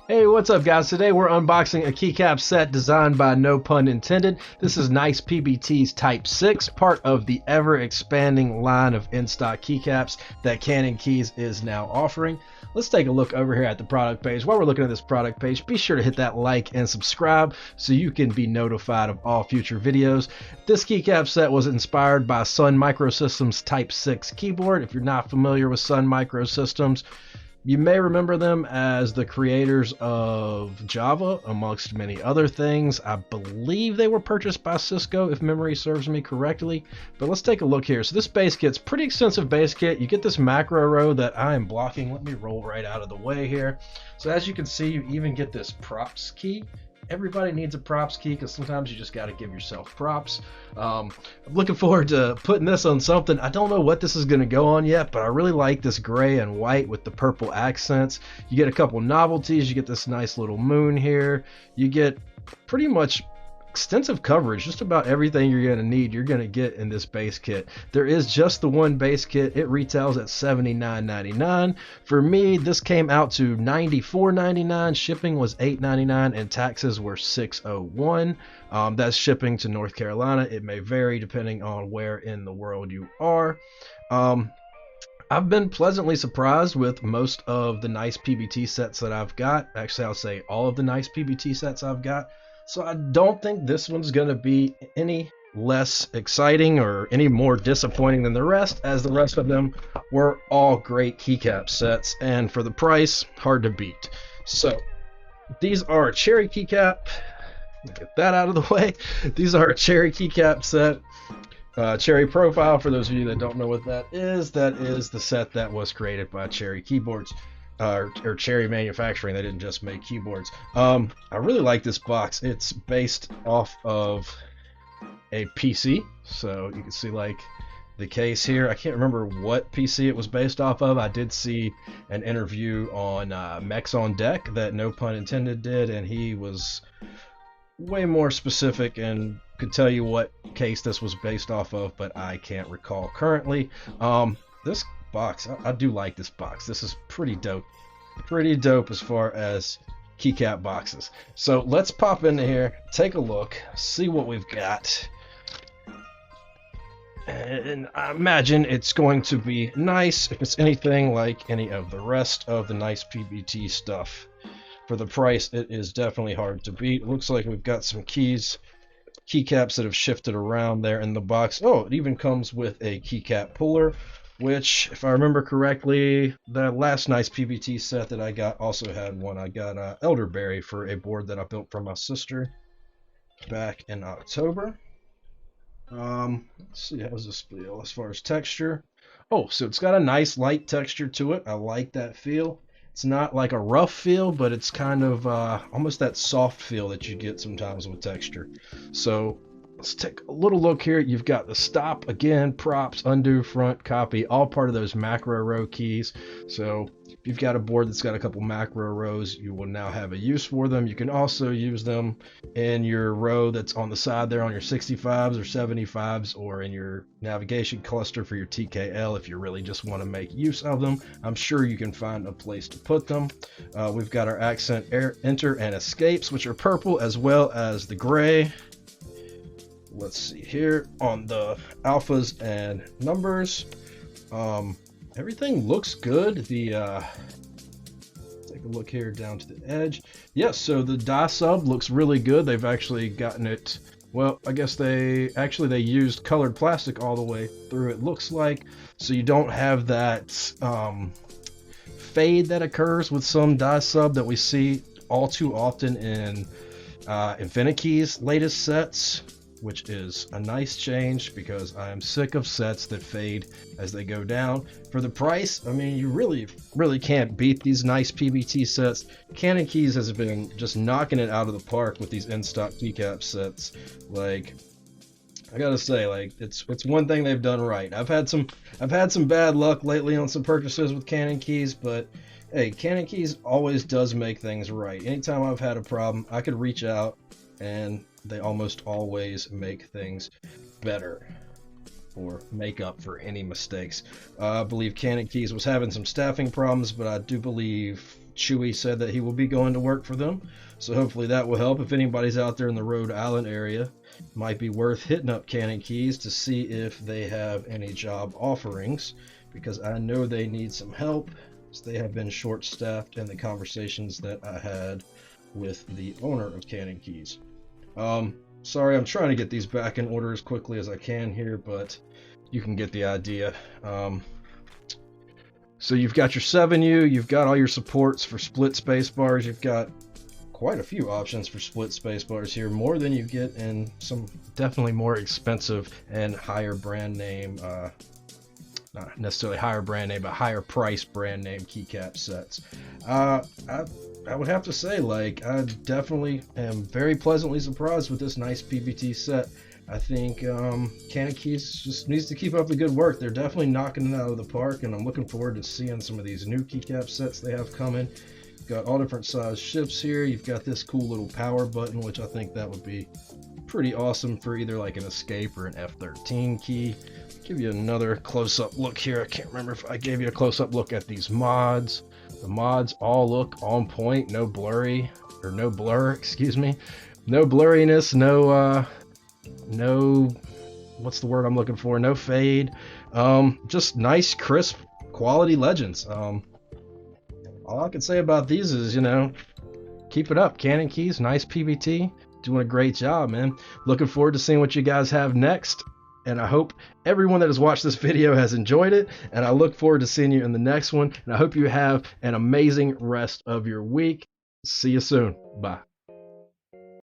Hey, what's up, guys? Today we're unboxing a keycap set designed by No Pun Intended. This is NicePBT's Type 6, part of the ever-expanding line of in-stock keycaps that CannonKeys is now offering. Let's take a look over here at the product page. While we're looking at this product page, be sure to hit that like and subscribe so you can be notified of all future videos. This keycap set was inspired by Sun Microsystems Type 6 keyboard. If you're not familiar with Sun Microsystems, you may remember them as the creators of Java, amongst many other things. I believe they were purchased by Cisco, if memory serves me correctly. But let's take a look here. So this base kit's pretty extensive base kit. You get this macro row that I am blocking. Let me roll right out of the way here. So as you can see, you even get this props key. Everybody needs a props key because sometimes you just got to give yourself props. I'm looking forward to putting this on something. I don't know what this is going to go on yet, but I really like this gray and white with the purple accents. You get a couple novelties. You get this nice little moon here. You get pretty much extensive coverage. Just about everything you're going to need, you're going to get in this base kit. There is just the one base kit. It retails at $79.99. For me, this came out to $94.99. Shipping was $8.99 and taxes were $601. That's shipping to North Carolina. It may vary depending on where in the world you are. I've been pleasantly surprised with most of the NicePBT sets that I've got. Actually, I'll say all of the NicePBT sets I've got. So I don't think this one's going to be any less exciting or any more disappointing than the rest, as the rest of them were all great keycap sets, and for the price, hard to beat. So these are a cherry keycap. Get that out of the way. These are a cherry keycap set. Cherry Profile, for those of you that don't know what that is the set that was created by Cherry Keyboards. Or Cherry Manufacturing. They didn't just make keyboards. I really like this box. It's based off of a PC, so you can see like the case here. I can't remember what PC it was based off of. I did see an interview on Mechs on Deck that No Pun Intended did, and he was way more specific and could tell you what case this was based off of, but I can't recall currently. This box, I do like this box. This is pretty dope as far as keycap boxes. So let's pop into here, take a look, see what we've got, and I imagine it's going to be nice. If it's anything like any of the rest of the NicePBT stuff, for the price it is definitely hard to beat. It looks like we've got some keycaps that have shifted around there in the box. Oh, it even comes with a keycap puller, which, if I remember correctly, the last NicePBT set that I got also had one. I got elderberry for a board that I built for my sister back in October. Let's see, how's this feel as far as texture? Oh, so it's got a nice light texture to it. I like that feel. It's not like a rough feel, but it's kind of almost that soft feel that you get sometimes with texture. So let's take a little look here. You've got the stop, again, props, undo, front, copy, all part of those macro row keys. So if you've got a board that's got a couple macro rows, you will now have a use for them. You can also use them in your row that's on the side there on your 65s or 75s, or in your navigation cluster for your TKL if you really just want to make use of them. I'm sure you can find a place to put them. We've got our accent enter and escapes, which are purple, as well as the gray. Let's see here on the alphas and numbers. Everything looks good. Take a look here down to the edge. Yes, so the die sub looks really good. They've actually gotten it, well, I guess they used colored plastic all the way through, it looks like, so you don't have that fade that occurs with some die sub that we see all too often in InfiniKeys' latest sets, which is a nice change because I am sick of sets that fade as they go down. For the price, I mean, you really can't beat these NicePBT sets. CannonKeys has been just knocking it out of the park with these in-stock keycap sets. Like, I gotta say, like, it's one thing they've done right. I've had some bad luck lately on some purchases with CannonKeys, but hey, CannonKeys always does make things right. Anytime I've had a problem, I could reach out and they almost always make things better or make up for any mistakes. I believe CannonKeys was having some staffing problems, but I do believe Chewy said that he will be going to work for them, so hopefully that will help. If anybody's out there in the Rhode Island area, might be worth hitting up CannonKeys to see if they have any job offerings, because I know they need some help. They have been short-staffed in the conversations that I had with the owner of CannonKeys. Sorry, I'm trying to get these back in order as quickly as I can here, but you can get the idea. So you've got your 7U, you've got all your supports for split space bars, you've got quite a few options for split space bars here, more than you get in some definitely more expensive and higher brand name, not necessarily higher brand name, but higher price brand name keycap sets. I would have to say, like, I definitely am very pleasantly surprised with this NicePBT set. I think CannonKeys just needs to keep up the good work. They're definitely knocking it out of the park, and I'm looking forward to seeing some of these new keycap sets they have coming. You've got all different size ships here. You've got this cool little power button, which I think that would be pretty awesome for either like an escape or an F13 key. Give you another close-up look here. I can't remember if I gave you a close-up look at these mods. The mods all look on point, no blur, excuse me. No blurriness, no, what's the word I'm looking for? No fade. Just nice, crisp, quality legends. All I can say about these is, you know, keep it up. CannonKeys, NicePBT, doing a great job, man. Looking forward to seeing what you guys have next. And I hope everyone that has watched this video has enjoyed it. And I look forward to seeing you in the next one. And I hope you have an amazing rest of your week. See you soon. Bye.